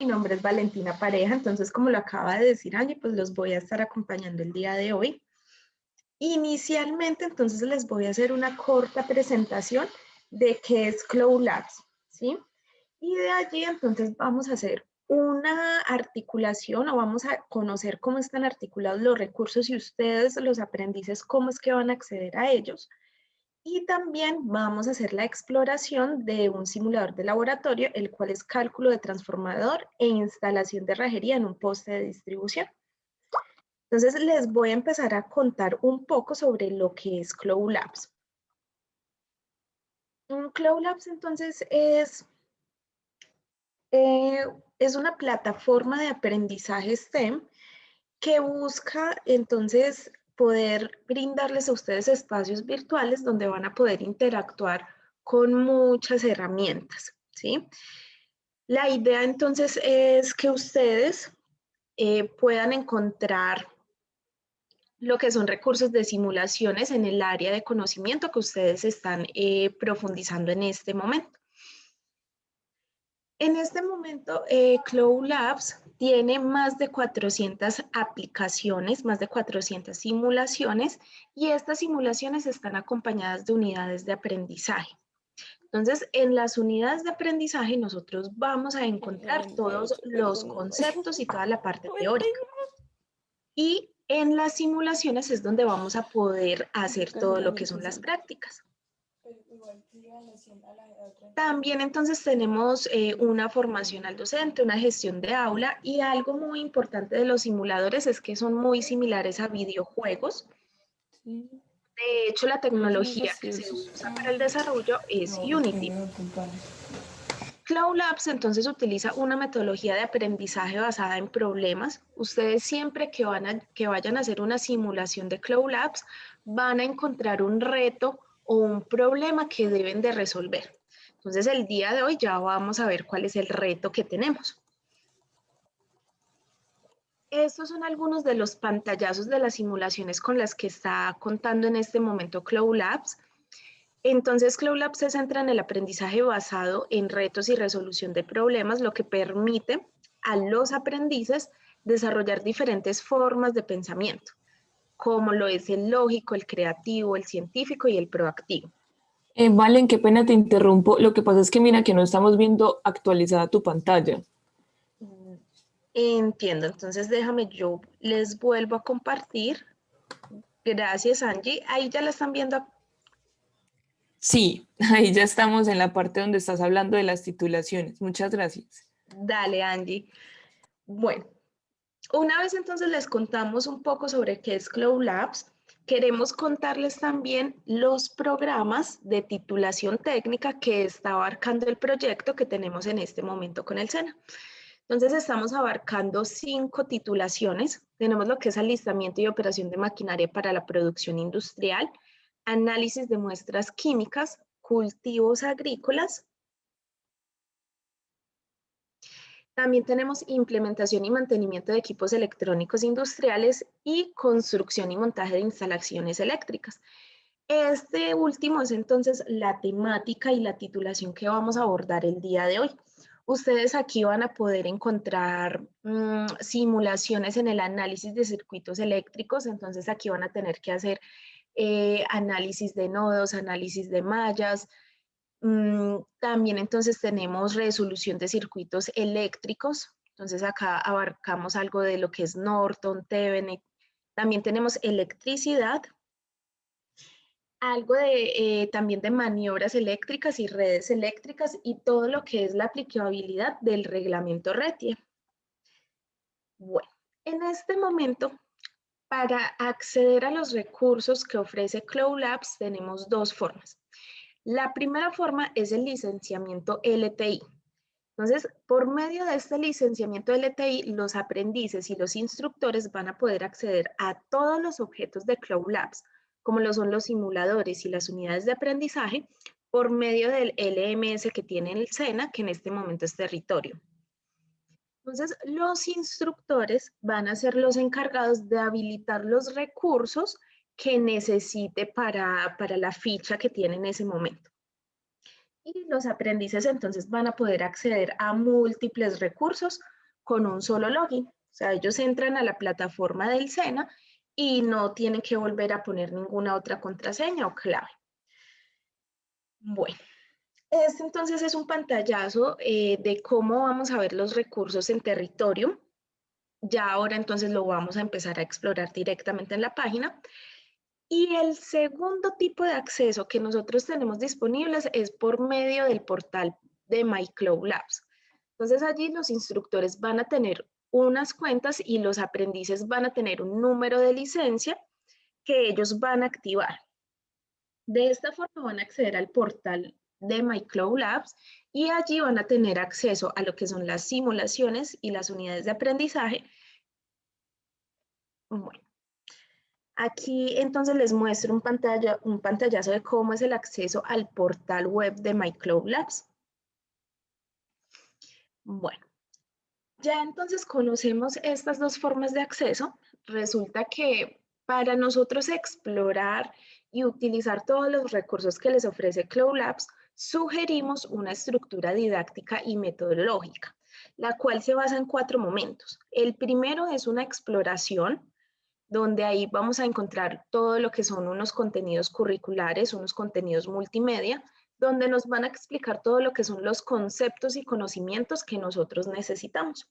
Mi nombre es Valentina Pareja, entonces como lo acaba de decir Angie, pues los voy a estar acompañando el día de hoy. Inicialmente, entonces les voy a hacer una corta presentación de qué es Cloud Labs, ¿sí? Y de allí entonces vamos a hacer una articulación o vamos a conocer cómo están articulados los recursos y ustedes, los aprendices, cómo es que van a acceder a ellos. Y también vamos a hacer la exploración de un simulador de laboratorio, el cual es cálculo de transformador e instalación de rejería en un poste de distribución. Entonces les voy a empezar a contar un poco sobre lo que es Cloud Labs. Un Cloud Labs entonces es una plataforma de aprendizaje STEM que busca entonces poder brindarles a ustedes espacios virtuales donde van a poder interactuar con muchas herramientas, ¿sí? La idea entonces es que ustedes puedan encontrar lo que son recursos de simulaciones en el área de conocimiento que ustedes están profundizando en este momento. En este momento, Cloud Labs tiene más de 400 aplicaciones, más de 400 simulaciones, y estas simulaciones están acompañadas de unidades de aprendizaje. Entonces, en las unidades de aprendizaje nosotros vamos a encontrar todos 98, los perdón, mamá. conceptos y toda la parte 91. teórica. Y en las simulaciones es donde vamos a poder hacer Casi todo la lo que son 1000%. las prácticas. Pero igual sigue a la 100 a la otra. También entonces tenemos una formación al docente, una gestión de aula y algo muy importante de los simuladores es que son muy similares a videojuegos. Sí, De hecho, la ellos son muy tecnología que se fastidiosos. usa para el desarrollo es No, Unity. primero compadre. Cloud Labs entonces utiliza una metodología de aprendizaje basada en problemas. Ustedes siempre que vayan a hacer una simulación de Cloud Labs van a encontrar un reto o un problema que deben de resolver. Entonces el día de hoy ya vamos a ver cuál es el reto que tenemos. Estos son algunos de los pantallazos de las simulaciones con las que está contando en este momento Cloud Labs. Entonces, Cloud Labs se centra en el aprendizaje basado en retos y resolución de problemas, lo que permite a los aprendices desarrollar diferentes formas de pensamiento, como lo es el lógico, el creativo, el científico y el proactivo. Valen, qué pena te interrumpo. Lo que pasa es que mira que no estamos viendo actualizada tu pantalla. Entiendo, entonces déjame, yo les vuelvo a compartir. Gracias, Angie. Ahí ya la están viendo. Sí, ahí ya estamos en la parte donde estás hablando de las titulaciones. Muchas gracias. Dale, Angie. Bueno, una vez entonces les contamos un poco sobre qué es Cloud Labs, queremos contarles también los programas de titulación técnica que está abarcando el proyecto que tenemos en este momento con el SENA. Entonces estamos abarcando 5 titulaciones. Tenemos lo que es alistamiento y operación de maquinaria para la producción industrial, análisis de muestras químicas, cultivos agrícolas. También tenemos implementación y mantenimiento de equipos electrónicos industriales y construcción y montaje de instalaciones eléctricas. Este último es entonces la temática y la titulación que vamos a abordar el día de hoy. Ustedes aquí van a poder encontrar simulaciones en el análisis de circuitos eléctricos, entonces aquí van a tener que hacer análisis de nodos, análisis de mallas. También entonces tenemos resolución de circuitos eléctricos, entonces acá abarcamos algo de lo que es Norton, Thevenin. También tenemos electricidad, algo de también de maniobras eléctricas y redes eléctricas y todo lo que es la aplicabilidad del reglamento RETIE. Bueno, en este momento, para acceder a los recursos que ofrece Cloud Labs tenemos dos formas. La primera forma es el licenciamiento LTI. Entonces, por medio de este licenciamiento LTI, los aprendices y los instructores van a poder acceder a todos los objetos de Cloud Labs, como lo son los simuladores y las unidades de aprendizaje, por medio del LMS que tiene el SENA, que en este momento es territorio. Entonces, los instructores van a ser los encargados de habilitar los recursos que necesite para la ficha que tiene en ese momento. Y los aprendices entonces van a poder acceder a múltiples recursos con un solo login. O sea, ellos entran a la plataforma del SENA y no tienen que volver a poner ninguna otra contraseña o clave. Bueno, este entonces es un pantallazo de cómo vamos a ver los recursos en territorio. Ya ahora entonces lo vamos a empezar a explorar directamente en la página. Y el segundo tipo de acceso que nosotros tenemos disponibles es por medio del portal de MyCloud Labs. Entonces allí los instructores van a tener unas cuentas y los aprendices van a tener un número de licencia que ellos van a activar. De esta forma van a acceder al portal de MyCloud Labs y allí van a tener acceso a lo que son las simulaciones y las unidades de aprendizaje. Bueno, aquí entonces les muestro un pantallazo de cómo es el acceso al portal web de MyCloud Labs. Bueno, ya entonces conocemos estas dos formas de acceso. Resulta que para nosotros explorar y utilizar todos los recursos que les ofrece Cloud Labs, sugerimos una estructura didáctica y metodológica, la cual se basa en 4 momentos. El primero es una exploración, donde ahí vamos a encontrar todo lo que son unos contenidos curriculares, unos contenidos multimedia, donde nos van a explicar todo lo que son los conceptos y conocimientos que nosotros necesitamos.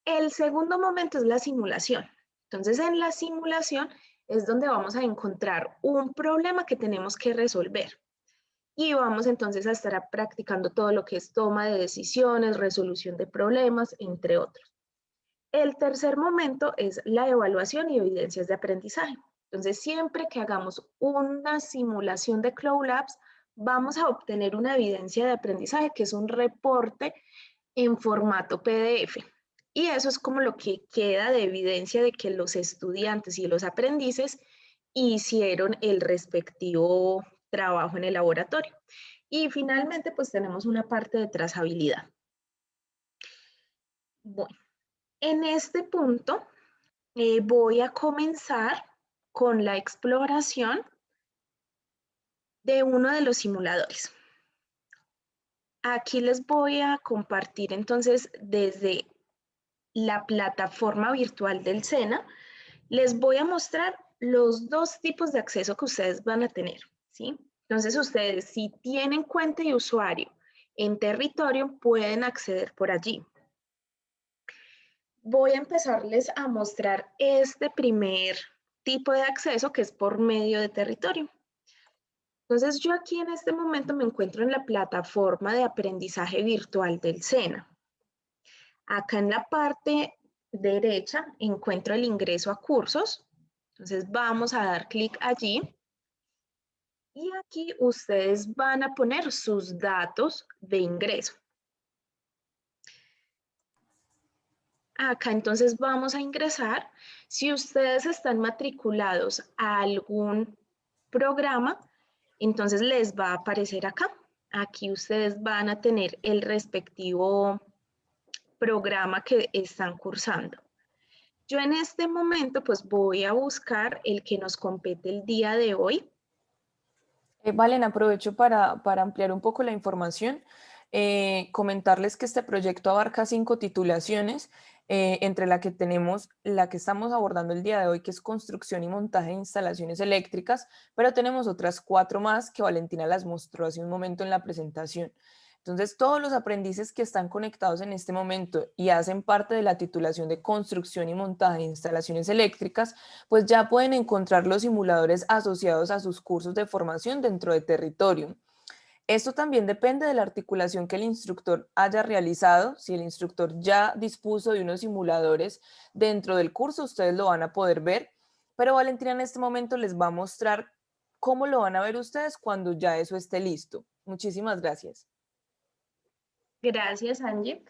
El segundo momento es la simulación. Entonces, en la simulación es donde vamos a encontrar un problema que tenemos que resolver. Y vamos entonces a estar practicando todo lo que es toma de decisiones, resolución de problemas, entre otros. El tercer momento es la evaluación y evidencias de aprendizaje. Entonces, siempre que hagamos una simulación de Cloud Labs, vamos a obtener una evidencia de aprendizaje, que es un reporte en formato PDF. Y eso es como lo que queda de evidencia de que los estudiantes y los aprendices hicieron el respectivo trabajo en el laboratorio. Y finalmente, pues tenemos una parte de trazabilidad. Bueno, en este punto voy a comenzar con la exploración de uno de los simuladores. Aquí les voy a compartir entonces desde la plataforma virtual del SENA, les voy a mostrar los dos tipos de acceso que ustedes van a tener, ¿sí? Entonces ustedes, si tienen cuenta de usuario en territorio, pueden acceder por allí. Voy a empezarles a mostrar este primer tipo de acceso que es por medio de territorio. Entonces yo aquí en este momento me encuentro en la plataforma de aprendizaje virtual del SENA. Acá en la parte derecha encuentro el ingreso a cursos. Entonces vamos a dar clic allí y aquí ustedes van a poner sus datos de ingreso. Acá entonces vamos a ingresar. Si ustedes están matriculados a algún programa, entonces les va a aparecer acá. Aquí ustedes van a tener el respectivo programa que están cursando. Yo en este momento pues voy a buscar el que nos compete el día de hoy. Valen, aprovecho para ampliar un poco la información, comentarles que este proyecto abarca 5 titulaciones, entre la que tenemos la que estamos abordando el día de hoy, que es construcción y montaje de instalaciones eléctricas, pero tenemos otras 4 más que Valentina las mostró hace un momento en la presentación. Entonces, todos los aprendices que están conectados en este momento y hacen parte de la titulación de construcción y montaje de instalaciones eléctricas, pues ya pueden encontrar los simuladores asociados a sus cursos de formación dentro de Territorium. Esto también depende de la articulación que el instructor haya realizado. Si el instructor ya dispuso de unos simuladores dentro del curso, ustedes lo van a poder ver, pero Valentina en este momento les va a mostrar cómo lo van a ver ustedes cuando ya eso esté listo. Muchísimas gracias. Gracias, Angie.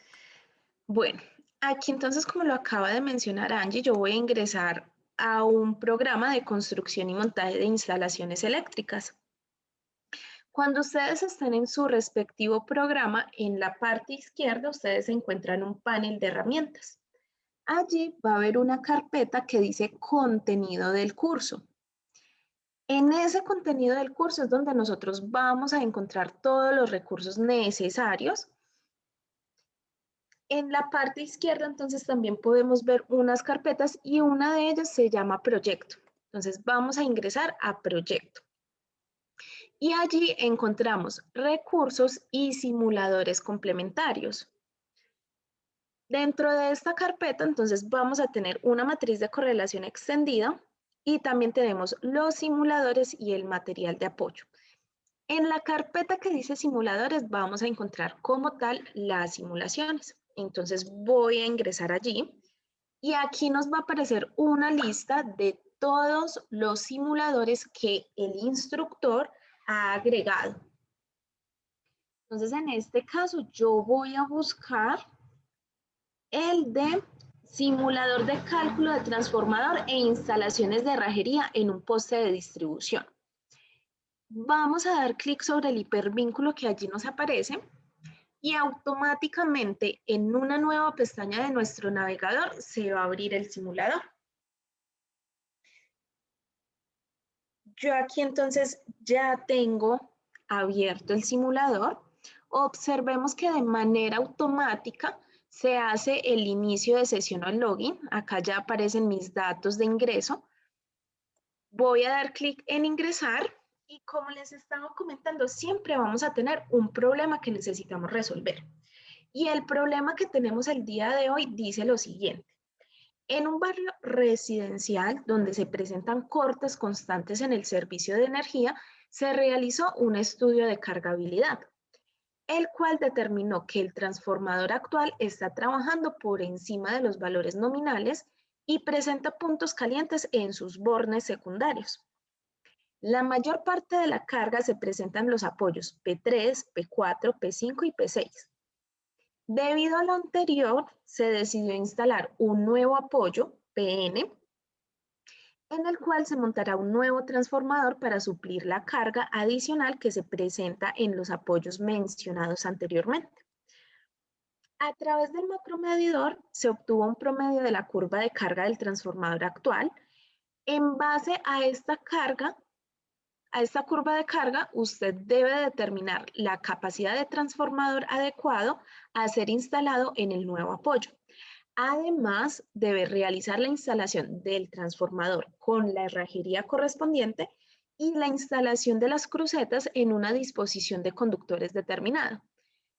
Bueno, aquí entonces, como lo acaba de mencionar Angie, yo voy a ingresar a un programa de construcción y montaje de instalaciones eléctricas. Cuando ustedes estén en su respectivo programa, en la parte izquierda ustedes encuentran un panel de herramientas. Allí va a haber una carpeta que dice contenido del curso. En ese contenido del curso es donde nosotros vamos a encontrar todos los recursos necesarios. En la parte izquierda, entonces, también podemos ver unas carpetas y una de ellas se llama proyecto. Entonces, vamos a ingresar a proyecto. Y allí encontramos recursos y simuladores complementarios. Dentro de esta carpeta, entonces, vamos a tener una matriz de correlación extendida y también tenemos los simuladores y el material de apoyo. En la carpeta que dice simuladores vamos a encontrar como tal las simulaciones. Entonces voy a ingresar allí y aquí nos va a aparecer una lista de todos los simuladores que el instructor ha agregado. Entonces en este caso yo voy a buscar el de simulador de cálculo de transformador e instalaciones de herrajería en un poste de distribución. Vamos a dar clic sobre el hipervínculo que allí nos aparece y automáticamente en una nueva pestaña de nuestro navegador se va a abrir el simulador. Yo aquí entonces ya tengo abierto el simulador. Observemos que de manera automática se hace el inicio de sesión o el login. Acá ya aparecen mis datos de ingreso. Voy a dar clic en ingresar y como les estaba comentando, siempre vamos a tener un problema que necesitamos resolver. Y el problema que tenemos el día de hoy dice lo siguiente. En un barrio residencial donde se presentan cortes constantes en el servicio de energía, se realizó un estudio de cargabilidad, el cual determinó que el transformador actual está trabajando por encima de los valores nominales y presenta puntos calientes en sus bornes secundarios. La mayor parte de la carga se presenta en los apoyos P3, P4, P5 y P6. Debido a lo anterior, se decidió instalar un nuevo apoyo, PN, en el cual se montará un nuevo transformador para suplir la carga adicional que se presenta en los apoyos mencionados anteriormente. A través del macromedidor se obtuvo un promedio de la curva de carga del transformador actual. En base a esta curva de carga, usted debe determinar la capacidad de transformador adecuado a ser instalado en el nuevo apoyo. Además, debe realizar la instalación del transformador con la herrajería correspondiente y la instalación de las crucetas en una disposición de conductores determinada,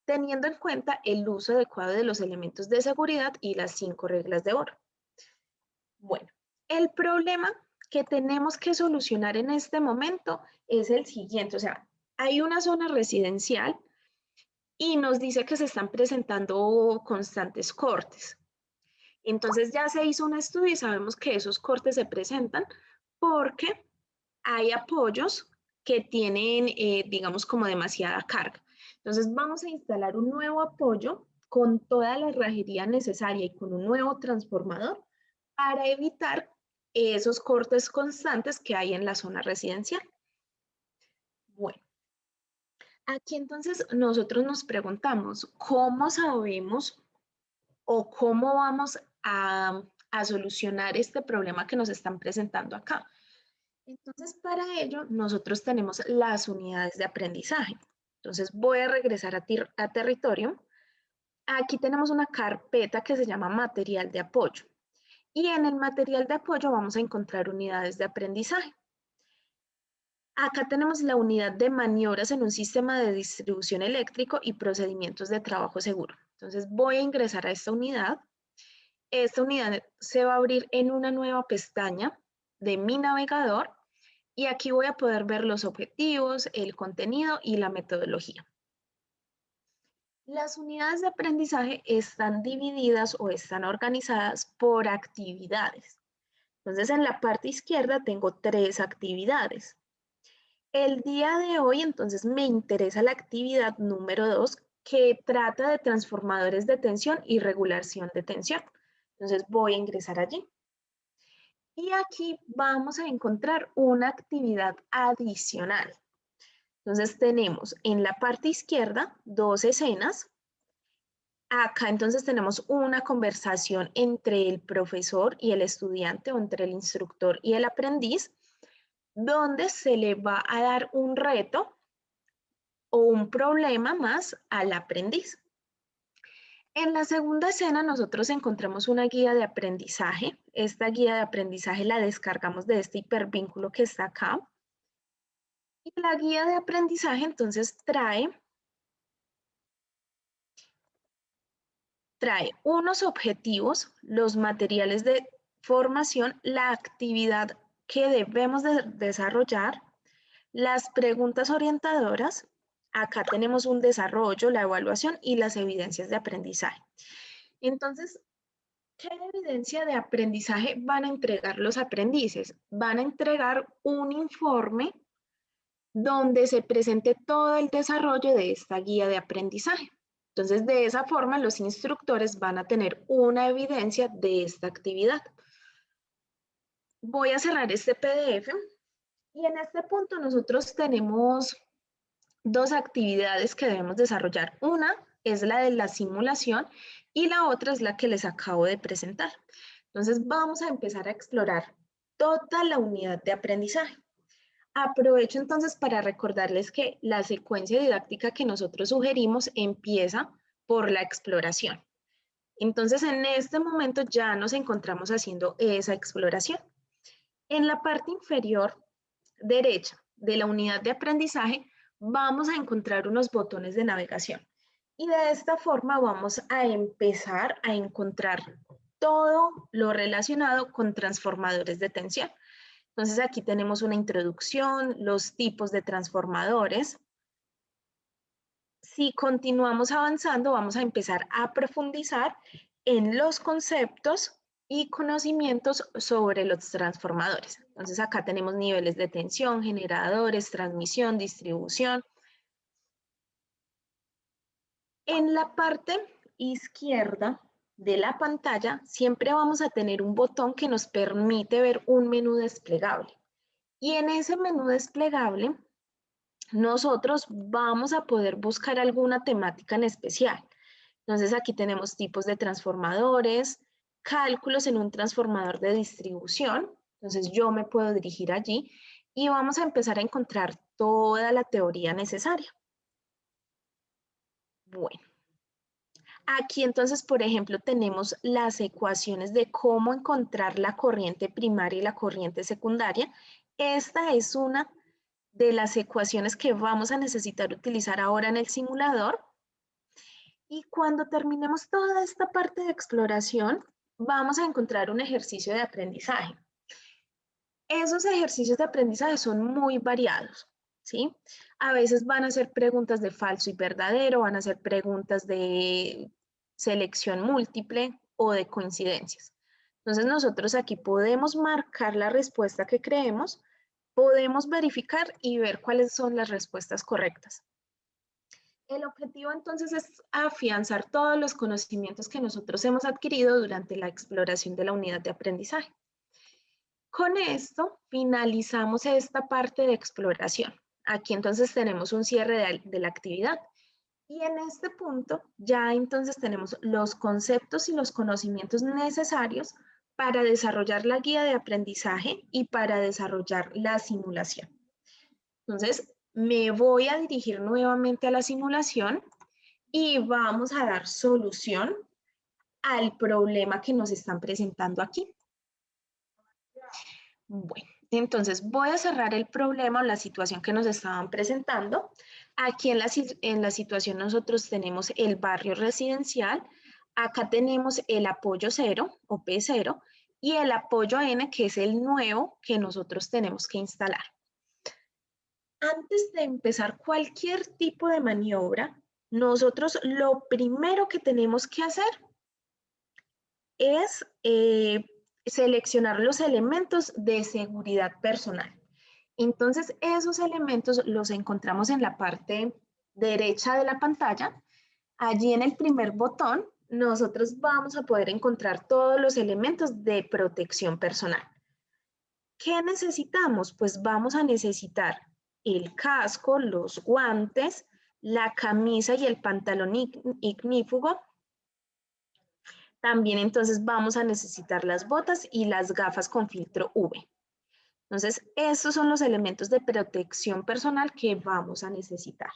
teniendo en cuenta el uso adecuado de los elementos de seguridad y las 5 reglas de oro. Bueno, el problema que tenemos que solucionar en este momento es el siguiente, o sea, hay una zona residencial y nos dice que se están presentando constantes cortes. Entonces ya se hizo un estudio y sabemos que esos cortes se presentan porque hay apoyos que tienen, digamos, como demasiada carga. Entonces vamos a instalar un nuevo apoyo con toda la herrajería necesaria y con un nuevo transformador para evitar esos cortes constantes que hay en la zona residencial. Bueno, aquí entonces nosotros nos preguntamos, ¿cómo sabemos o cómo vamos a solucionar este problema que nos están presentando acá? Entonces, para ello, nosotros tenemos las unidades de aprendizaje. Entonces, voy a regresar a territorio. Aquí tenemos una carpeta que se llama material de apoyo. Y en el material de apoyo vamos a encontrar unidades de aprendizaje. Acá tenemos la unidad de maniobras en un sistema de distribución eléctrico y procedimientos de trabajo seguro. Entonces, voy a ingresar a esta unidad. Esta unidad se va a abrir en una nueva pestaña de mi navegador y aquí voy a poder ver los objetivos, el contenido y la metodología. Las unidades de aprendizaje están divididas o están organizadas por actividades. Entonces, en la parte izquierda tengo 3 actividades. El día de hoy, entonces, me interesa la actividad número 2, que trata de transformadores de tensión y regulación de tensión. Entonces, voy a ingresar allí. Y aquí vamos a encontrar una actividad adicional. Entonces tenemos en la parte izquierda 2 escenas. Acá entonces tenemos una conversación entre el profesor y el estudiante o entre el instructor y el aprendiz. donde se le va a dar un reto o un problema más al aprendiz. En la segunda escena nosotros encontramos una guía de aprendizaje. Esta guía de aprendizaje la descargamos de este hipervínculo que está acá. Y la guía de aprendizaje entonces trae unos objetivos, los materiales de formación, la actividad que debemos de desarrollar, las preguntas orientadoras. Acá tenemos un desarrollo, la evaluación y las evidencias de aprendizaje. Entonces, ¿qué evidencia de aprendizaje van a entregar los aprendices? Van a entregar un informe donde se presente todo el desarrollo de esta guía de aprendizaje. Entonces, de esa forma, los instructores van a tener una evidencia de esta actividad. Voy a cerrar este PDF y en este punto nosotros tenemos dos actividades que debemos desarrollar. Una es la de la simulación y la otra es la que les acabo de presentar. Entonces, vamos a empezar a explorar toda la unidad de aprendizaje. Aprovecho entonces para recordarles que la secuencia didáctica que nosotros sugerimos empieza por la exploración. Entonces, en este momento ya nos encontramos haciendo esa exploración. En la parte inferior derecha de la unidad de aprendizaje vamos a encontrar unos botones de navegación. Y de esta forma vamos a empezar a encontrar todo lo relacionado con transformadores de tensión. Entonces aquí tenemos una introducción, los tipos de transformadores. Si continuamos avanzando, vamos a empezar a profundizar en los conceptos y conocimientos sobre los transformadores. Entonces acá tenemos niveles de tensión, generadores, transmisión, distribución. En la parte izquierda de la pantalla siempre vamos a tener un botón que nos permite ver un menú desplegable. Y en ese menú desplegable nosotros vamos a poder buscar alguna temática en especial. Entonces aquí tenemos tipos de transformadores, cálculos en un transformador de distribución. Entonces yo me puedo dirigir allí y vamos a empezar a encontrar toda la teoría necesaria. Bueno, aquí entonces, por ejemplo, tenemos las ecuaciones de cómo encontrar la corriente primaria y la corriente secundaria. Esta es una de las ecuaciones que vamos a necesitar utilizar ahora en el simulador. Y cuando terminemos toda esta parte de exploración, vamos a encontrar un ejercicio de aprendizaje. Esos ejercicios de aprendizaje son muy variados, ¿sí? A veces van a ser preguntas de falso y verdadero, van a ser preguntas de selección múltiple o de coincidencias. Entonces nosotros aquí podemos marcar la respuesta que creemos, podemos verificar y ver cuáles son las respuestas correctas. El objetivo entonces es afianzar todos los conocimientos que nosotros hemos adquirido durante la exploración de la unidad de aprendizaje. Con esto finalizamos esta parte de exploración. Aquí entonces tenemos un cierre de la actividad. Y en este punto ya entonces tenemos los conceptos y los conocimientos necesarios para desarrollar la guía de aprendizaje y para desarrollar la simulación. Entonces, me voy a dirigir nuevamente a la simulación y vamos a dar solución al problema que nos están presentando aquí. Bueno, entonces voy a cerrar el problema o la situación que nos estaban presentando. Aquí en la situación nosotros tenemos el barrio residencial, acá tenemos el apoyo 0 o P0 y el apoyo N que es el nuevo que nosotros tenemos que instalar. Antes de empezar cualquier tipo de maniobra, nosotros lo primero que tenemos que hacer es seleccionar los elementos de seguridad personal. Entonces, esos elementos los encontramos en la parte derecha de la pantalla. Allí en el primer botón, nosotros vamos a poder encontrar todos los elementos de protección personal. ¿Qué necesitamos? Pues vamos a necesitar el casco, los guantes, la camisa y el pantalón ignífugo. También entonces vamos a necesitar las botas y las gafas con filtro UV. Entonces, estos son los elementos de protección personal que vamos a necesitar.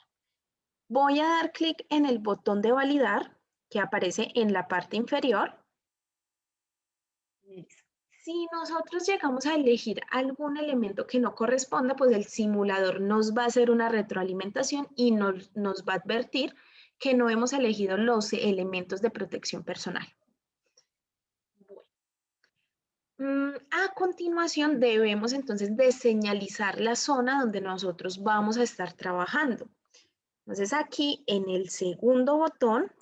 Voy a dar clic en el botón de validar que aparece en la parte inferior. Si nosotros llegamos a elegir algún elemento que no corresponda, pues el simulador nos va a hacer una retroalimentación y nos va a advertir que no hemos elegido los elementos de protección personal. A continuación debemos entonces de señalizar la zona donde nosotros vamos a estar trabajando. Entonces aquí en el segundo botón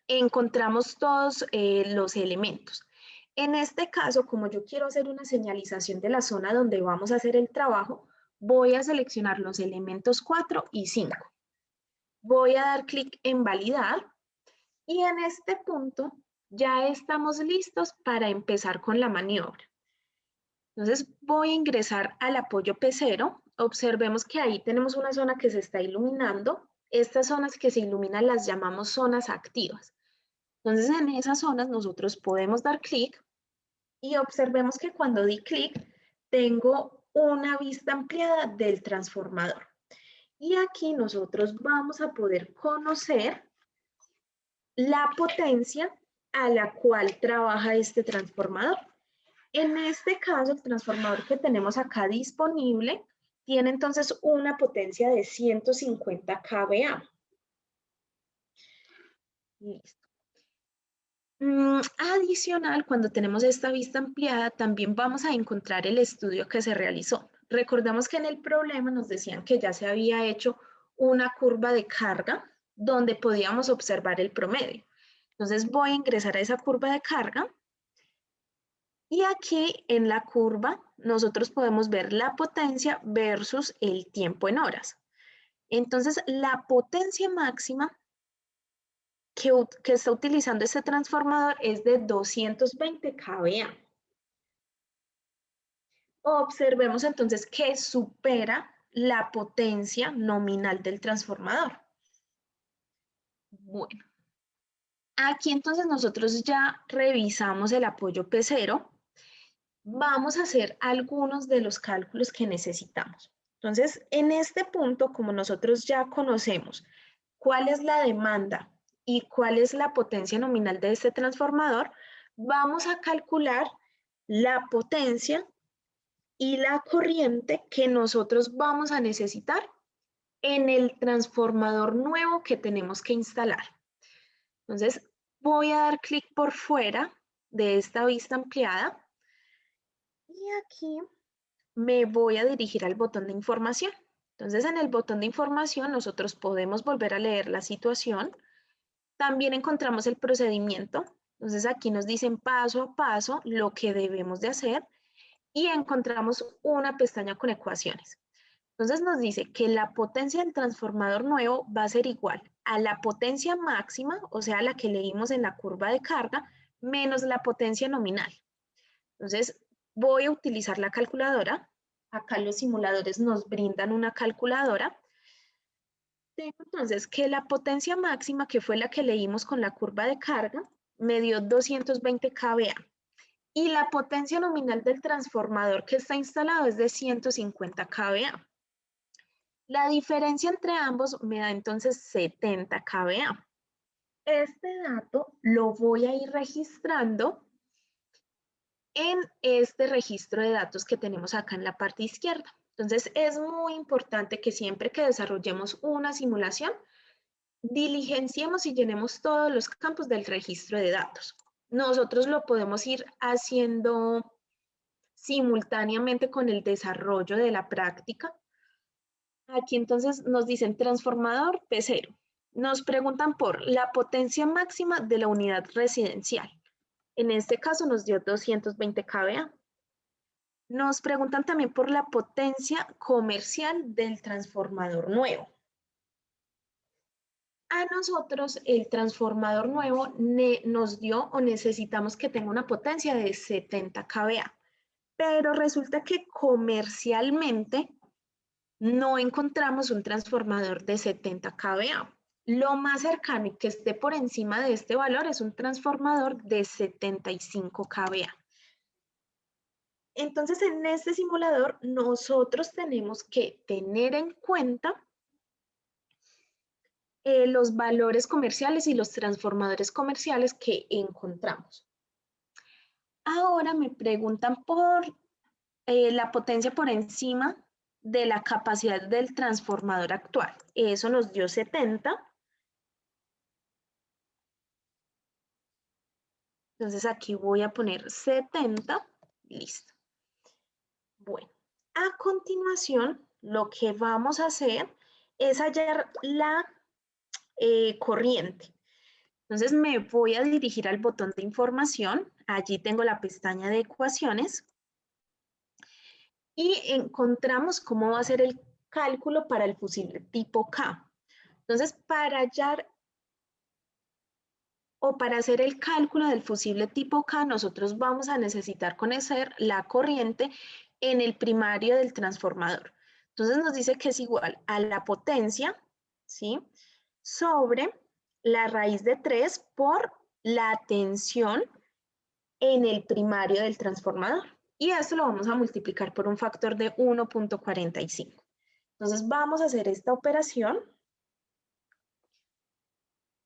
encontramos todos los elementos. En este caso, como yo quiero hacer una señalización de la zona donde vamos a hacer el trabajo, voy a seleccionar los elementos 4 y 5. Voy a dar clic en validar y en este punto ya estamos listos para empezar con la maniobra. Entonces voy a ingresar al apoyo P0. Observemos que ahí tenemos una zona que se está iluminando. Estas zonas que se iluminan las llamamos zonas activas. Entonces en esas zonas nosotros podemos dar clic y observemos que cuando di clic tengo una vista ampliada del transformador. Y aquí nosotros vamos a poder conocer la potencia a la cual trabaja este transformador. En este caso, el transformador que tenemos acá disponible tiene entonces una potencia de 150 kVA. Listo. Adicional, cuando tenemos esta vista ampliada, también vamos a encontrar el estudio que se realizó. Recordamos que en el problema nos decían que ya se había hecho una curva de carga donde podíamos observar el promedio. Entonces voy a ingresar a esa curva de carga y aquí en la curva nosotros podemos ver la potencia versus el tiempo en horas. Entonces la potencia máxima que está utilizando este transformador es de 220 kVA. Observemos entonces que supera la potencia nominal del transformador. Bueno, aquí entonces nosotros ya revisamos el apoyo P0. Vamos a hacer algunos de los cálculos que necesitamos. Entonces, en este punto, como nosotros ya conocemos cuál es la demanda y cuál es la potencia nominal de este transformador, vamos a calcular la potencia y la corriente que nosotros vamos a necesitar en el transformador nuevo que tenemos que instalar. Entonces, voy a dar clic por fuera de esta vista ampliada y aquí me voy a dirigir al botón de información. Entonces, en el botón de información nosotros podemos volver a leer la situación. También encontramos el procedimiento. Entonces, aquí nos dicen paso a paso lo que debemos de hacer y encontramos una pestaña con ecuaciones. Entonces, nos dice que la potencia del transformador nuevo va a ser igual a la potencia máxima, o sea, la que leímos en la curva de carga, menos la potencia nominal. Entonces, voy a utilizar la calculadora. Acá los simuladores nos brindan una calculadora. Tengo entonces que la potencia máxima, que fue la que leímos con la curva de carga, me dio 220 kVA. Y la potencia nominal del transformador que está instalado es de 150 kVA. La diferencia entre ambos me da entonces 70 kVA. Este dato lo voy a ir registrando en este registro de datos que tenemos acá en la parte izquierda. Entonces, es muy importante que siempre que desarrollemos una simulación, diligenciemos y llenemos todos los campos del registro de datos. Nosotros lo podemos ir haciendo simultáneamente con el desarrollo de la práctica. Aquí entonces nos dicen transformador P0. Nos preguntan por la potencia máxima de la unidad residencial. En este caso nos dio 220 kVA. Nos preguntan también por la potencia comercial del transformador nuevo. A nosotros el transformador nuevo nos dio o necesitamos que tenga una potencia de 70 kVA, pero resulta que comercialmente no encontramos un transformador de 70 kVA. Lo más cercano y que esté por encima de este valor es un transformador de 75 kVA. Entonces, en este simulador, nosotros tenemos que tener en cuenta los valores comerciales y los transformadores comerciales que encontramos. Ahora me preguntan por la potencia por encima de la capacidad del transformador actual. Eso nos dio 70. Entonces aquí voy a poner 70. Listo. Bueno, a continuación, lo que vamos a hacer es hallar la corriente. Entonces me voy a dirigir al botón de información. Allí tengo la pestaña de ecuaciones y encontramos cómo va a ser el cálculo para el fusible tipo K. Entonces, para hallar o para hacer el cálculo del fusible tipo K, nosotros vamos a necesitar conocer la corriente en el primario del transformador. Entonces nos dice que es igual a la potencia, ¿sí? Sobre la raíz de 3 por la tensión en el primario del transformador. Y esto lo vamos a multiplicar por un factor de 1.45. Entonces vamos a hacer esta operación.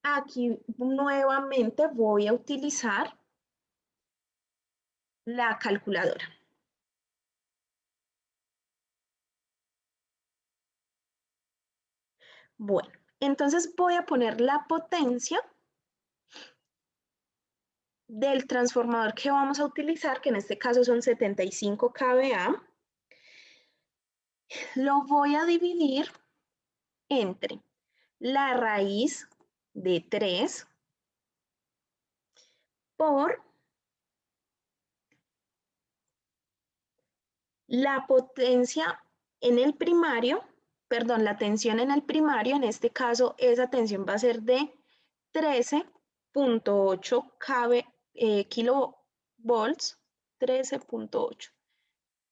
Aquí nuevamente voy a utilizar la calculadora. Bueno, entonces voy a poner la potencia del transformador que vamos a utilizar, que en este caso son 75 kVA. Lo voy a dividir entre la raíz de 3 por la potencia en el primario, perdón, la tensión en el primario, en este caso esa tensión va a ser de 13.8 kilovolts, 13.8.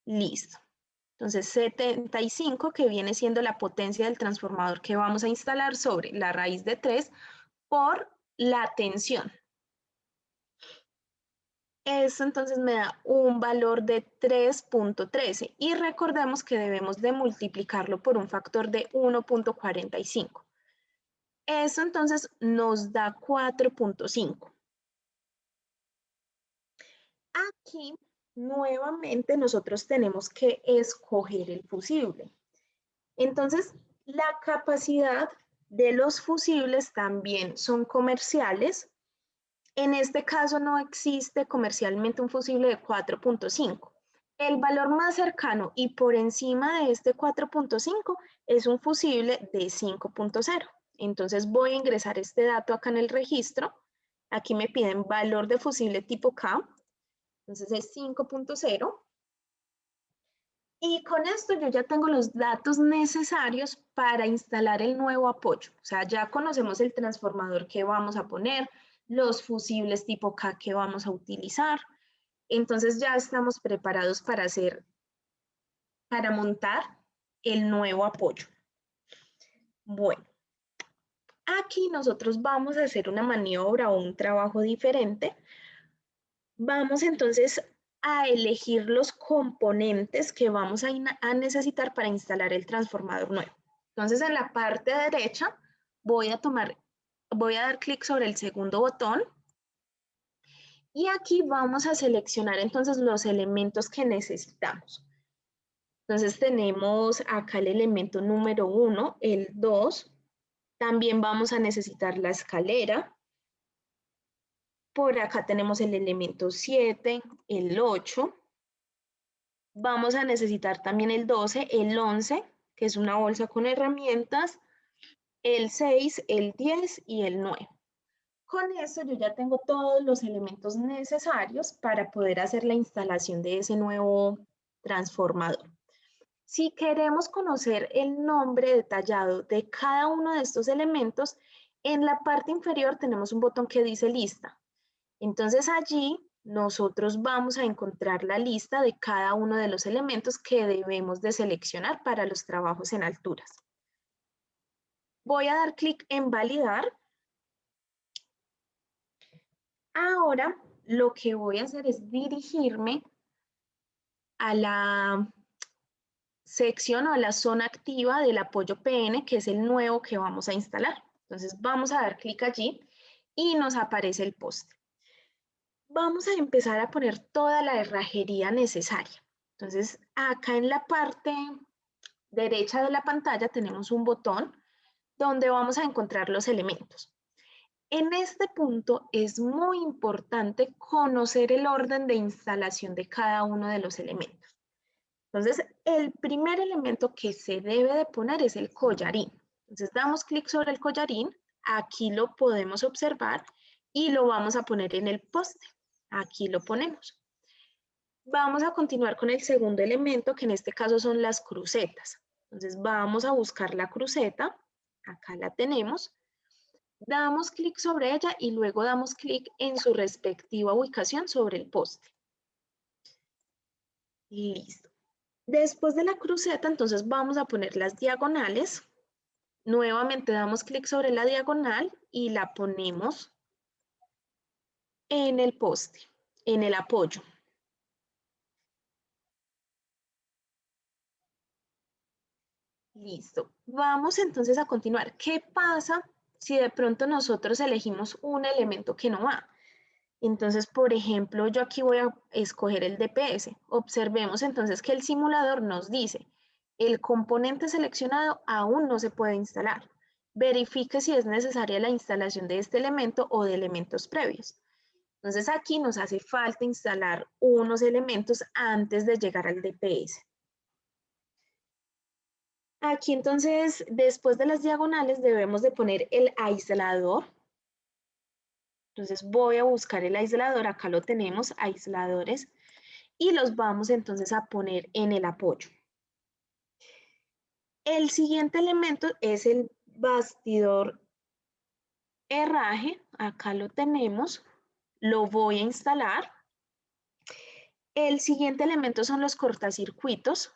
Listo. Entonces 75, que viene siendo la potencia del transformador que vamos a instalar sobre la raíz de 3 por la tensión. Eso entonces me da un valor de 3.13 y recordemos que debemos de multiplicarlo por un factor de 1.45. Eso entonces nos da 4.5. Aquí nuevamente nosotros tenemos que escoger el fusible. Entonces, la capacidad de los fusibles también son comerciales. En este caso no existe comercialmente un fusible de 4.5. El valor más cercano y por encima de este 4.5 es un fusible de 5.0. Entonces voy a ingresar este dato acá en el registro. Aquí me piden valor de fusible tipo K. Entonces es 5.0. Y con esto yo ya tengo los datos necesarios para instalar el nuevo apoyo. O sea, ya conocemos el transformador que vamos a poner, los fusibles tipo K que vamos a utilizar. Entonces ya estamos preparados para montar el nuevo apoyo. Bueno, aquí nosotros vamos a hacer una maniobra o un trabajo diferente. Vamos entonces a elegir los componentes que vamos a necesitar para instalar el transformador nuevo. Entonces, en la parte derecha voy a dar clic sobre el segundo botón y aquí vamos a seleccionar entonces los elementos que necesitamos. Entonces tenemos acá el elemento número 1, el 2, también vamos a necesitar la escalera. Por acá tenemos el elemento 7, el 8. Vamos a necesitar también el 12, el 11, que es una bolsa con herramientas, el 6, el 10 y el 9. Con eso yo ya tengo todos los elementos necesarios para poder hacer la instalación de ese nuevo transformador. Si queremos conocer el nombre detallado de cada uno de estos elementos, en la parte inferior tenemos un botón que dice lista. Entonces allí nosotros vamos a encontrar la lista de cada uno de los elementos que debemos de seleccionar para los trabajos en alturas. Voy a dar clic en validar. Ahora lo que voy a hacer es dirigirme a la sección o a la zona activa del apoyo PN, que es el nuevo que vamos a instalar. Entonces vamos a dar clic allí y nos aparece el poste. Vamos a empezar a poner toda la herrajería necesaria. Entonces acá en la parte derecha de la pantalla tenemos un botón donde vamos a encontrar los elementos. En este punto es muy importante conocer el orden de instalación de cada uno de los elementos. Entonces, el primer elemento que se debe de poner es el collarín. Entonces, damos clic sobre el collarín, aquí lo podemos observar y lo vamos a poner en el poste. Aquí lo ponemos. Vamos a continuar con el segundo elemento, que en este caso son las crucetas. Entonces, vamos a buscar la cruceta, acá la tenemos. Damos clic sobre ella y luego damos clic en su respectiva ubicación sobre el poste. Listo. Después de la cruceta, entonces vamos a poner las diagonales. Nuevamente damos clic sobre la diagonal y la ponemos en el poste, en el apoyo. Listo. Vamos entonces a continuar. ¿Qué pasa si de pronto nosotros elegimos un elemento que no va? Entonces, por ejemplo, yo aquí voy a escoger el DPS. Observemos entonces que el simulador nos dice, el componente seleccionado aún no se puede instalar. Verifique si es necesaria la instalación de este elemento o de elementos previos. Entonces, aquí nos hace falta instalar unos elementos antes de llegar al DPS. Aquí entonces, después de las diagonales, debemos de poner el aislador. Entonces voy a buscar el aislador, acá lo tenemos, aisladores, y los vamos entonces a poner en el apoyo. El siguiente elemento es el bastidor herraje, acá lo tenemos, lo voy a instalar. El siguiente elemento son los cortacircuitos,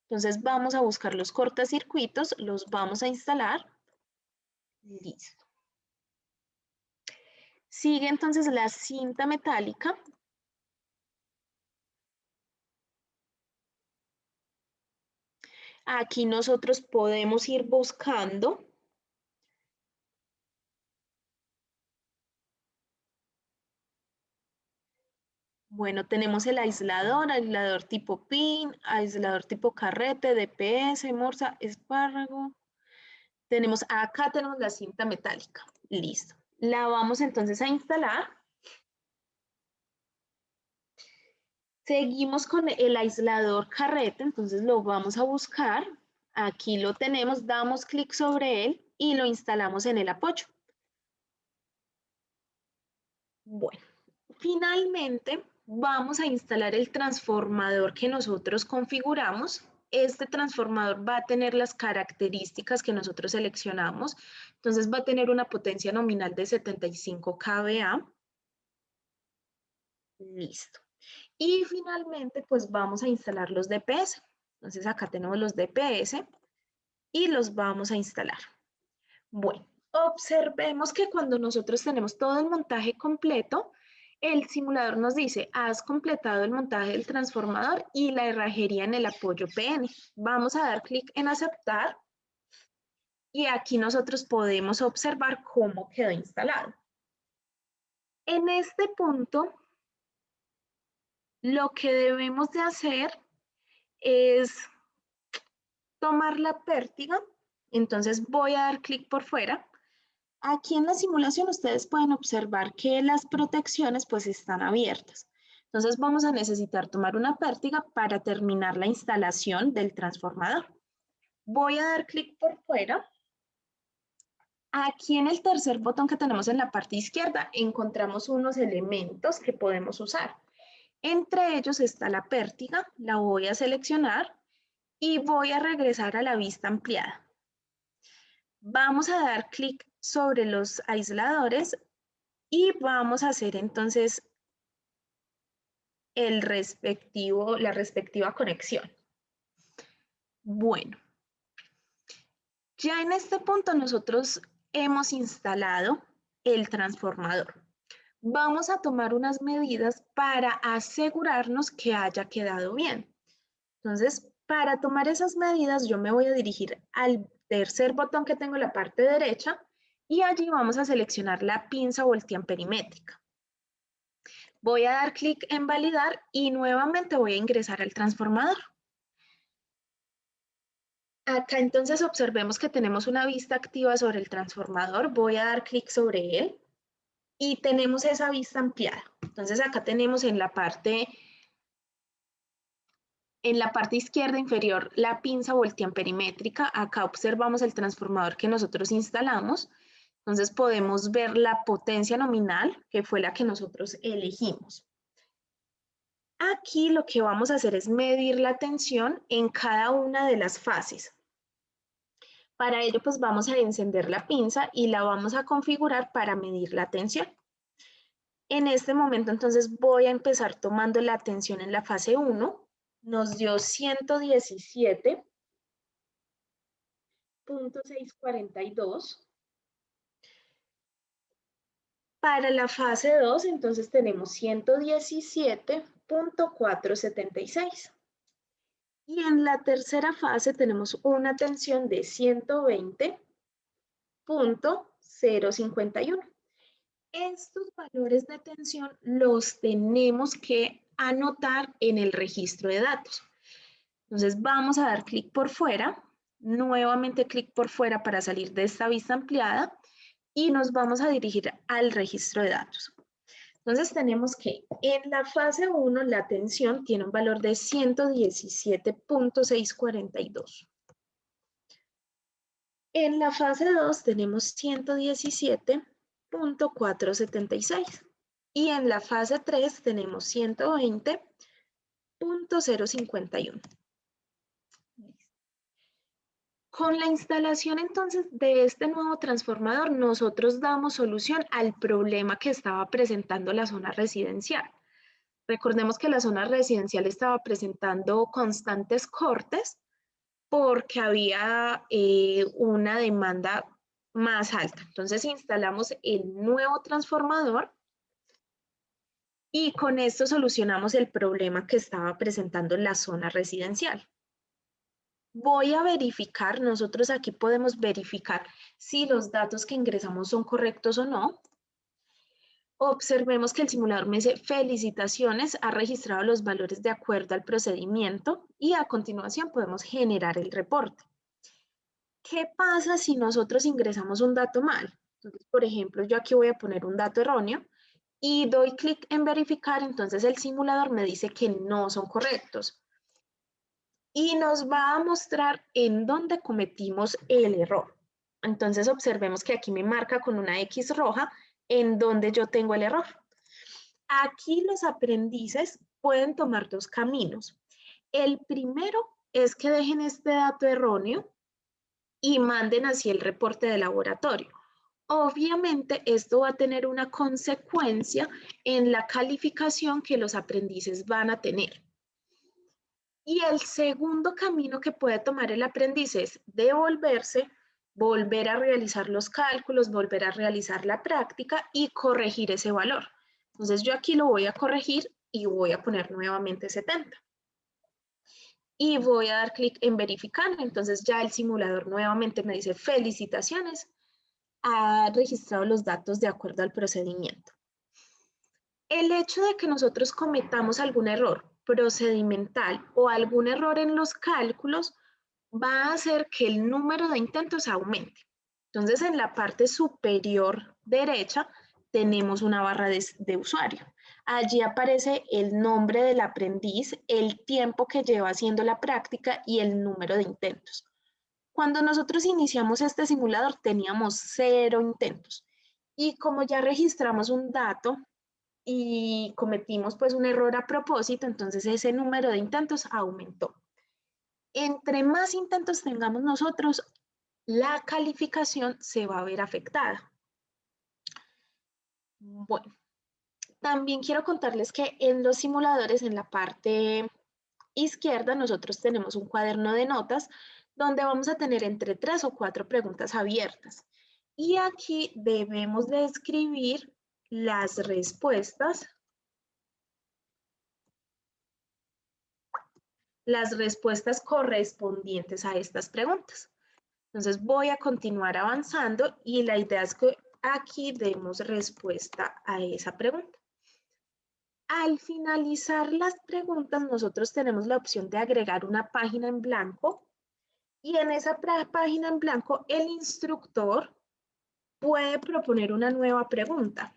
entonces vamos a buscar los cortacircuitos, los vamos a instalar. Listo. Sigue entonces la cinta metálica. Aquí nosotros podemos ir buscando. Bueno, tenemos el aislador tipo pin, aislador tipo carrete, DPS, morsa, espárrago. Acá tenemos la cinta metálica. Listo. La vamos entonces a instalar. Seguimos con el aislador carrete, entonces lo vamos a buscar. Aquí lo tenemos, damos clic sobre él y lo instalamos en el apoyo. Bueno, finalmente vamos a instalar el transformador que nosotros configuramos. Este transformador va a tener las características que nosotros seleccionamos. Entonces va a tener una potencia nominal de 75 kVA. Listo. Y finalmente, pues vamos a instalar los DPS. Entonces acá tenemos los DPS y los vamos a instalar. Bueno, observemos que cuando nosotros tenemos todo el montaje completo, el simulador nos dice, has completado el montaje del transformador y la herrajería en el apoyo PN. Vamos a dar clic en aceptar y aquí nosotros podemos observar cómo quedó instalado. En este punto, lo que debemos de hacer es tomar la pértiga. Entonces voy a dar clic por fuera. Aquí en la simulación ustedes pueden observar que las protecciones pues están abiertas. Entonces vamos a necesitar tomar una pértiga para terminar la instalación del transformador. Voy a dar clic por fuera. Aquí en el tercer botón que tenemos en la parte izquierda encontramos unos elementos que podemos usar. Entre ellos está la pértiga, la voy a seleccionar y voy a regresar a la vista ampliada. Vamos a dar clic sobre los aisladores y vamos a hacer entonces la respectiva conexión. Bueno, ya en este punto nosotros hemos instalado el transformador. Vamos a tomar unas medidas para asegurarnos que haya quedado bien. Entonces, para tomar esas medidas, yo me voy a dirigir al tercer botón que tengo en la parte derecha y allí vamos a seleccionar la pinza voltiamperimétrica. Voy a dar clic en validar y nuevamente voy a ingresar al transformador. Acá entonces observemos que tenemos una vista activa sobre el transformador. Voy a dar clic sobre él y tenemos esa vista ampliada. Entonces acá tenemos en la parte izquierda inferior la pinza voltiamperimétrica. Acá observamos el transformador que nosotros instalamos. Entonces podemos ver la potencia nominal, que fue la que nosotros elegimos. Aquí lo que vamos a hacer es medir la tensión en cada una de las fases. Para ello, pues vamos a encender la pinza y la vamos a configurar para medir la tensión. En este momento, entonces, voy a empezar tomando la tensión en la fase 1. Nos dio 117.642. Para la fase 2, entonces, tenemos 117.476. Y en la tercera fase tenemos una tensión de 120.051. Estos valores de tensión los tenemos que anotar en el registro de datos. Entonces vamos a dar clic por fuera, nuevamente clic por fuera para salir de esta vista ampliada y nos vamos a dirigir al registro de datos. Entonces tenemos que en la fase 1 la tensión tiene un valor de 117.642. En la fase 2 tenemos 117.476 y en la fase 3 tenemos 120.051. Con la instalación entonces de este nuevo transformador, nosotros damos solución al problema que estaba presentando la zona residencial. Recordemos que la zona residencial estaba presentando constantes cortes porque había una demanda más alta. Entonces instalamos el nuevo transformador y con esto solucionamos el problema que estaba presentando la zona residencial. Voy a verificar, nosotros aquí podemos verificar si los datos que ingresamos son correctos o no. Observemos que el simulador me dice felicitaciones, ha registrado los valores de acuerdo al procedimiento y a continuación podemos generar el reporte. ¿Qué pasa si nosotros ingresamos un dato mal? Entonces, por ejemplo, yo aquí voy a poner un dato erróneo y doy clic en verificar, entonces el simulador me dice que no son correctos. Y nos va a mostrar en dónde cometimos el error. Entonces observemos que aquí me marca con una X roja en donde yo tengo el error. Aquí los aprendices pueden tomar dos caminos. El primero es que dejen este dato erróneo y manden así el reporte de laboratorio. Obviamente esto va a tener una consecuencia en la calificación que los aprendices van a tener. Y el segundo camino que puede tomar el aprendiz es devolverse, volver a realizar los cálculos, volver a realizar la práctica y corregir ese valor. Entonces yo aquí lo voy a corregir y voy a poner nuevamente 70. Y voy a dar clic en verificar. Entonces ya el simulador nuevamente me dice felicitaciones, ha registrado los datos de acuerdo al procedimiento. El hecho de que nosotros cometamos algún error procedimental o algún error en los cálculos va a hacer que el número de intentos aumente. Entonces, en la parte superior derecha tenemos una barra de usuario. Allí aparece el nombre del aprendiz, el tiempo que lleva haciendo la práctica y el número de intentos. Cuando nosotros iniciamos este simulador teníamos 0 intentos y como ya registramos un dato y cometimos pues un error a propósito, entonces ese número de intentos aumentó. Entre más intentos tengamos nosotros, la calificación se va a ver afectada. Bueno, también quiero contarles que en los simuladores, en la parte izquierda, nosotros tenemos un cuaderno de notas donde vamos a tener entre 3 o 4 preguntas abiertas. Y aquí debemos de escribir las respuestas las respuestas correspondientes a estas preguntas. Entonces voy a continuar avanzando y la idea es que aquí demos respuesta a esa pregunta. Al finalizar las preguntas, nosotros tenemos la opción de agregar una página en blanco y en esa página en blanco el instructor puede proponer una nueva pregunta.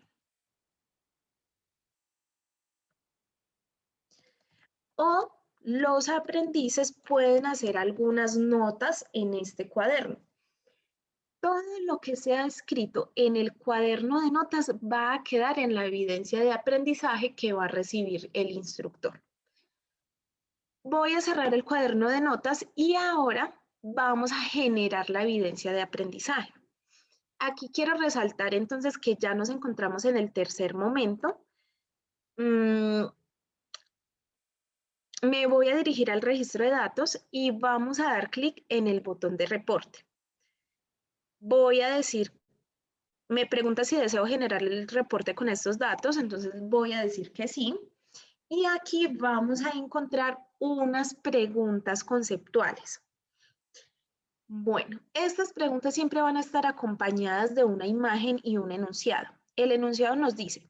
O los aprendices pueden hacer algunas notas en este cuaderno. Todo lo que sea escrito en el cuaderno de notas va a quedar en la evidencia de aprendizaje que va a recibir el instructor. Voy a cerrar el cuaderno de notas y ahora vamos a generar la evidencia de aprendizaje. Aquí quiero resaltar entonces que ya nos encontramos en el tercer momento. Me voy a dirigir al registro de datos y vamos a dar clic en el botón de reporte. Voy a decir, me pregunta si deseo generar el reporte con estos datos, entonces voy a decir que sí. Y aquí vamos a encontrar unas preguntas conceptuales. Bueno, estas preguntas siempre van a estar acompañadas de una imagen y un enunciado. El enunciado nos dice,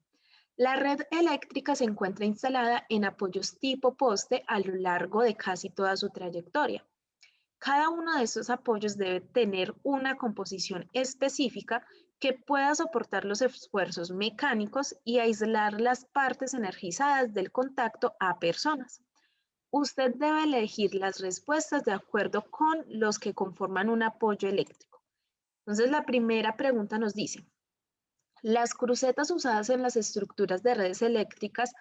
la red eléctrica se encuentra instalada en apoyos tipo poste a lo largo de casi toda su trayectoria. Cada uno de estos apoyos debe tener una composición específica que pueda soportar los esfuerzos mecánicos y aislar las partes energizadas del contacto a personas. Usted debe elegir las respuestas de acuerdo con los que conforman un apoyo eléctrico. Entonces, la primera pregunta nos dice, las crucetas usadas en las estructuras de redes eléctricas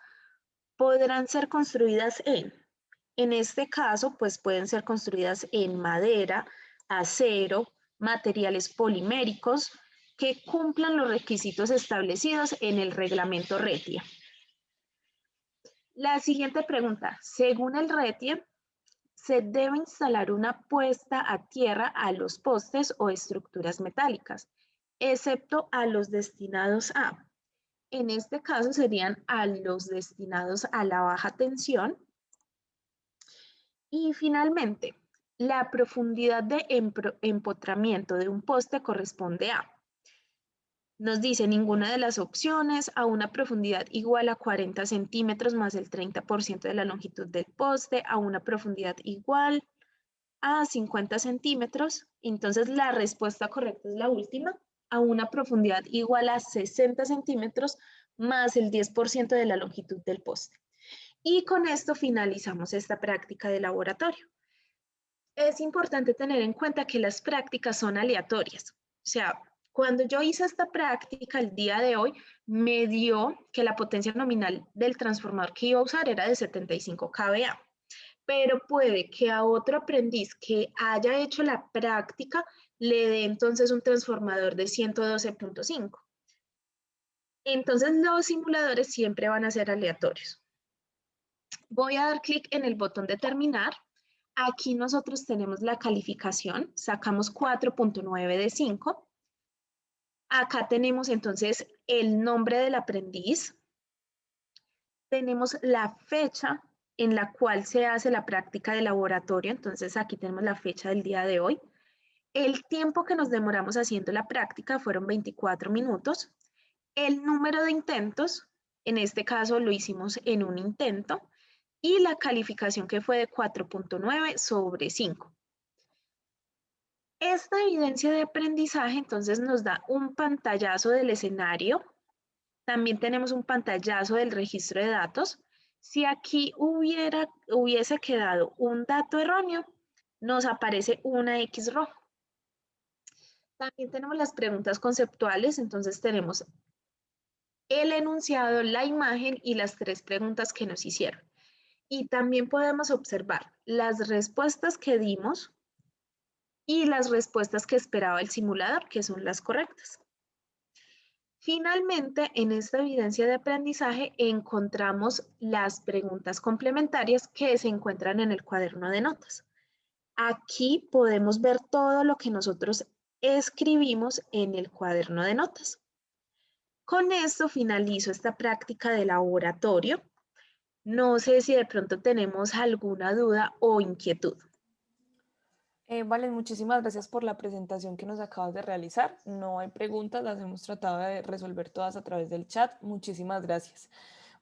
podrán ser construidas en este caso, pues pueden ser construidas en madera, acero, materiales poliméricos que cumplan los requisitos establecidos en el reglamento RETIE. La siguiente pregunta, según el RETIE, se debe instalar una puesta a tierra a los postes o estructuras metálicas, excepto a los destinados a, en este caso serían a los destinados a la baja tensión. Y finalmente, la profundidad de empotramiento de un poste corresponde a, nos dice ninguna de las opciones, a una profundidad igual a 40 centímetros más el 30% de la longitud del poste, a una profundidad igual a 50 centímetros. Entonces la respuesta correcta es la última, a una profundidad igual a 60 centímetros más el 10% de la longitud del poste. Y con esto finalizamos esta práctica de laboratorio. Es importante tener en cuenta que las prácticas son aleatorias. O sea, cuando yo hice esta práctica el día de hoy, me dio que la potencia nominal del transformador que iba a usar era de 75 kVA. Pero puede que a otro aprendiz que haya hecho la práctica le dé entonces un transformador de 112.5. Entonces los simuladores siempre van a ser aleatorios. Voy a dar clic en el botón de terminar. Aquí nosotros tenemos la calificación, sacamos 4.9 de 5. Acá tenemos entonces el nombre del aprendiz. Tenemos la fecha en la cual se hace la práctica de laboratorio, entonces aquí tenemos la fecha del día de hoy. El tiempo que nos demoramos haciendo la práctica fueron 24 minutos. El número de intentos, en este caso lo hicimos en un intento, y la calificación que fue de 4.9 sobre 5. Esta evidencia de aprendizaje entonces nos da un pantallazo del escenario. También tenemos un pantallazo del registro de datos. Si aquí hubiese quedado un dato erróneo, nos aparece una X roja. También tenemos las preguntas conceptuales, entonces tenemos el enunciado, la imagen y las 3 preguntas que nos hicieron. Y también podemos observar las respuestas que dimos y las respuestas que esperaba el simulador, que son las correctas. Finalmente, en esta evidencia de aprendizaje encontramos las preguntas complementarias que se encuentran en el cuaderno de notas. Aquí podemos ver todo lo que nosotros escribimos en el cuaderno de notas. Con esto finalizo esta práctica de laboratorio. No sé si de pronto tenemos alguna duda o inquietud. Vale, muchísimas gracias por la presentación que nos acabas de realizar. No hay preguntas, las hemos tratado de resolver todas a través del chat. Muchísimas gracias.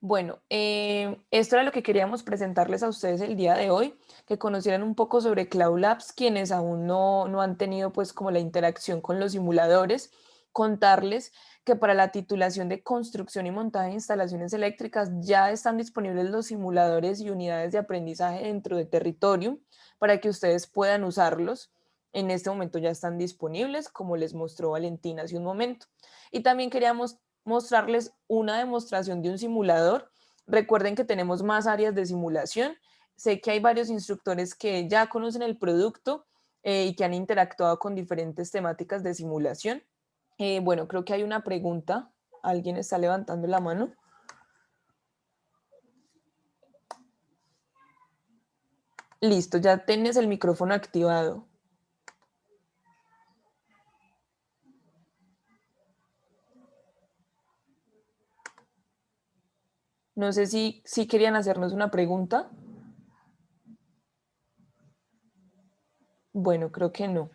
Bueno, esto era lo que queríamos presentarles a ustedes el día de hoy, que conocieran un poco sobre Cloud Labs, quienes aún no han tenido pues como la interacción con los simuladores, contarles que para la titulación de construcción y montaje de instalaciones eléctricas ya están disponibles los simuladores y unidades de aprendizaje dentro de Territorium para que ustedes puedan usarlos. En este momento ya están disponibles, como les mostró Valentina hace un momento. Y también queríamos mostrarles una demostración de un simulador. Recuerden que tenemos más áreas de simulación. Sé que hay varios instructores que ya conocen el producto y que han interactuado con diferentes temáticas de simulación. Bueno, creo que hay una pregunta. ¿Alguien está levantando la mano? Listo, ya tienes el micrófono activado. No sé si querían hacernos una pregunta. Bueno, creo que no.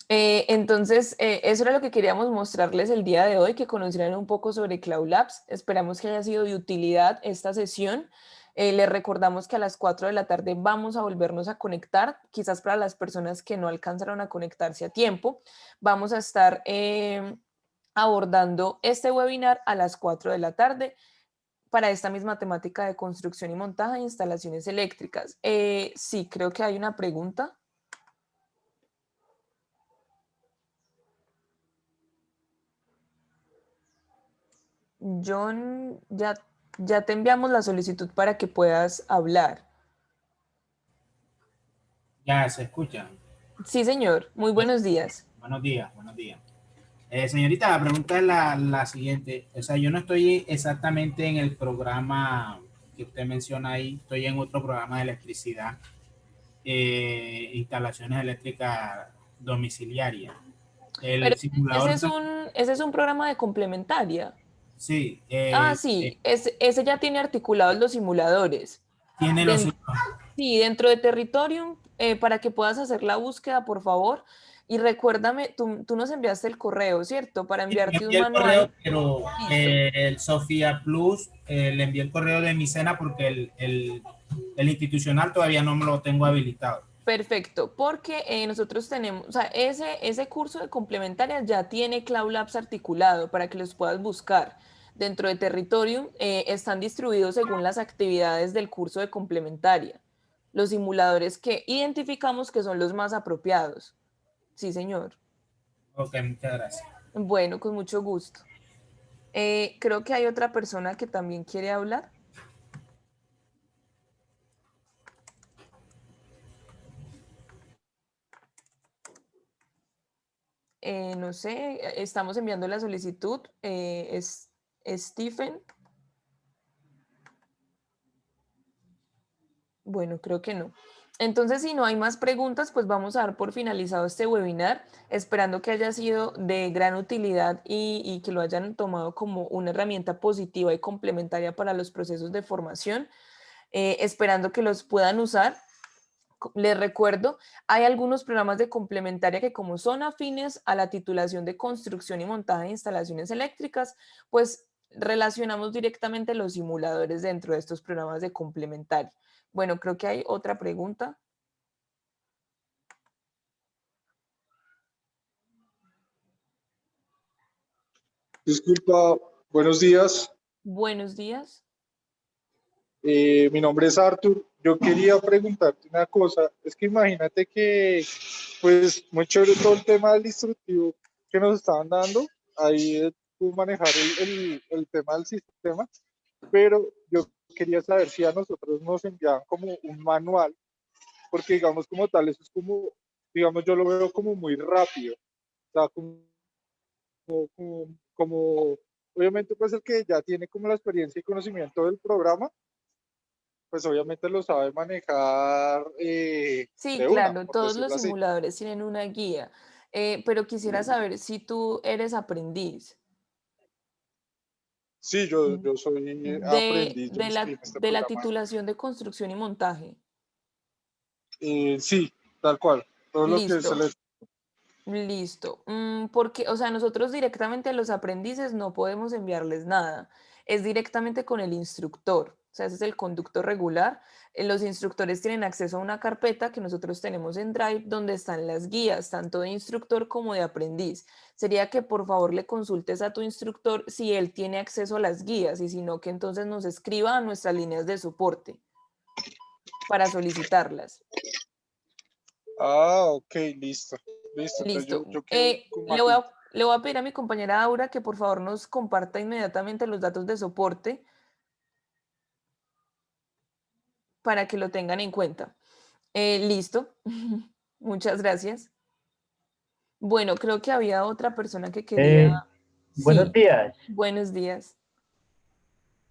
Entonces, eso era lo que queríamos mostrarles el día de hoy, que conocieran un poco sobre Cloud Labs. Esperamos que haya sido de utilidad esta sesión. Les recordamos que a las 4 de la tarde vamos a volvernos a conectar, quizás para las personas que no alcanzaron a conectarse a tiempo. Vamos a estar abordando este webinar a las 4 de la tarde para esta misma temática de construcción y montaje de instalaciones eléctricas. Sí, creo que hay una pregunta. John, ya te enviamos la solicitud para que puedas hablar. Ya se escucha. Sí, señor. Muy buenos días. Buenos días, buenos días. Señorita, la pregunta es la siguiente. O sea, yo no estoy exactamente en el programa que usted menciona ahí, estoy en otro programa de electricidad, instalaciones eléctricas domiciliarias. Pero El simulador, ese es un programa de complementaria. sí, Ah, sí, ese ya tiene articulados los simuladores. tiene los... Den- sí, dentro de Territorium, para que puedas hacer la búsqueda, por favor. Y recuérdame, tú nos enviaste el correo, ¿cierto? Para Sí, le enviarte un envié el correo, manual. pero Listo. el Sofía Plus, le envié el correo de mi cena porque el institucional todavía no me lo tengo habilitado. Perfecto, porque nosotros tenemos, o sea, ese curso de complementaria ya tiene Cloud Labs articulado para que los puedas buscar. Dentro de Territorium están distribuidos según las actividades del curso de complementaria, los simuladores que identificamos que son los más apropiados. Sí, señor. Ok, muchas gracias. Bueno, con mucho gusto. Creo que hay otra persona que también quiere hablar. No sé, estamos enviando la solicitud. Es Stephen. Bueno, creo que no. Entonces, si no hay más preguntas, pues vamos a dar por finalizado este webinar, esperando que haya sido de gran utilidad y que lo hayan tomado como una herramienta positiva y complementaria para los procesos de formación, esperando que los puedan usar. Les recuerdo, hay algunos programas de complementaria que como son afines a la titulación de construcción y montaje de instalaciones eléctricas, pues relacionamos directamente los simuladores dentro de estos programas de complementaria. Bueno, creo que hay otra pregunta. Disculpa, buenos días. Buenos días. Mi nombre es Arthur. Yo quería preguntarte una cosa. Es que imagínate que, pues, muy chévere todo el tema del instructivo que nos estaban dando. Ahí tú manejar el tema del sistema. Pero yo quería saber si a nosotros nos enviaban como un manual, porque digamos como tal, eso es como, digamos, yo lo veo como muy rápido. O sea, como obviamente pues el que ya tiene como la experiencia y conocimiento del programa, pues obviamente lo sabe manejar Sí, de una, claro, por todos decirlo los así. simuladores tienen una guía, pero quisiera saber si tú eres aprendiz. Sí, yo soy aprendiz, yo me inscribí en este de la programa. titulación de construcción y montaje. Sí, tal cual, todo lo que es Listo. el... Listo. Porque, o sea, nosotros directamente a los aprendices no podemos enviarles nada. Es directamente con el instructor. O sea, ese es el conducto regular. Los instructores tienen acceso a una carpeta que nosotros tenemos en Drive donde están las guías, tanto de instructor como de aprendiz. Sería que por favor le consultes a tu instructor si él tiene acceso a las guías y si no, que entonces nos escriba a nuestras líneas de soporte para solicitarlas. Ah, ok, listo. Listo, entonces Listo. yo quedo como atento. Le voy a pedir a mi compañera Aura que por favor nos comparta inmediatamente los datos de soporte para que lo tengan en cuenta. Listo. Muchas gracias. Bueno, creo que había otra persona que quería... Buenos Sí, días. buenos días.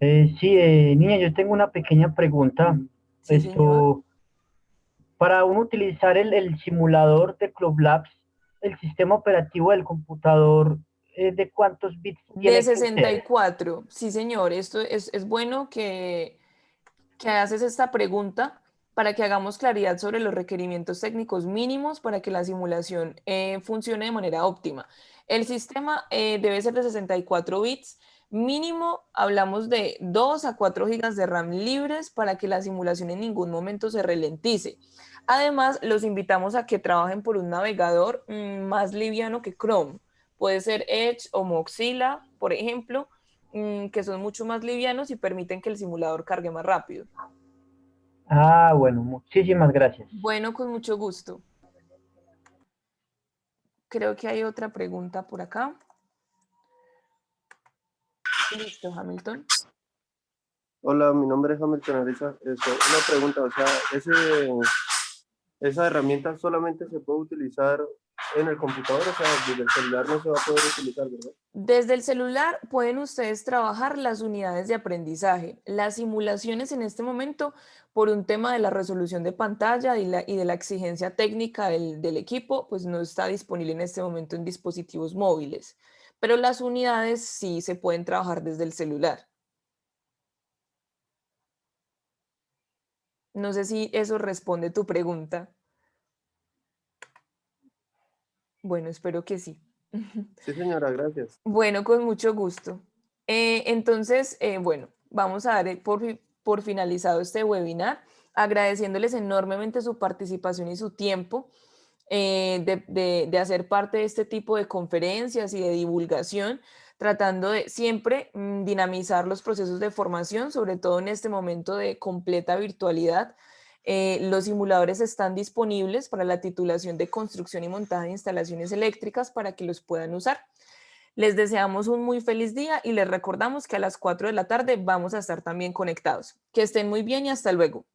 Sí, niña, yo tengo una pequeña pregunta. Sí, señor. Para uno utilizar el simulador de Club Labs, el sistema operativo del computador, ¿de cuántos bits De tiene que ser? 64. Sí, señor. Esto es bueno que haces esta pregunta para que hagamos claridad sobre los requerimientos técnicos mínimos para que la simulación funcione de manera óptima. El sistema debe ser de 64 bits. Mínimo, hablamos de 2 a 4 gigas de RAM libres para que la simulación en ningún momento se ralentice. Además, los invitamos a que trabajen por un navegador más liviano que Chrome. Puede ser Edge o Mozilla, por ejemplo, que son mucho más livianos y permiten que el simulador cargue más rápido. Ah, bueno, muchísimas gracias. Bueno, con mucho gusto. Creo que hay otra pregunta por acá. Listo, Hamilton. Hola, mi nombre es Hamilton Ariza. Una pregunta, o sea, esa herramienta solamente se puede utilizar en el computador, o sea, desde el celular no se va a poder utilizar, ¿verdad? Desde el celular pueden ustedes trabajar las unidades de aprendizaje. Las simulaciones en este momento, por un tema de la resolución de pantalla y de la exigencia técnica del equipo, pues no está disponible en este momento en dispositivos móviles. Pero las unidades sí se pueden trabajar desde el celular. No sé si eso responde tu pregunta. Bueno, espero que sí. Sí, señora, gracias. Bueno, con mucho gusto. Entonces, bueno, vamos a dar por finalizado este webinar, agradeciéndoles enormemente su participación y su tiempo de hacer parte de este tipo de conferencias y de divulgación, tratando de siempre dinamizar los procesos de formación, sobre todo en este momento de completa virtualidad. Los simuladores están disponibles para la titulación de construcción y montaje de instalaciones eléctricas para que los puedan usar. Les deseamos un muy feliz día y les recordamos que a las 4 de la tarde vamos a estar también conectados. Que estén muy bien y hasta luego.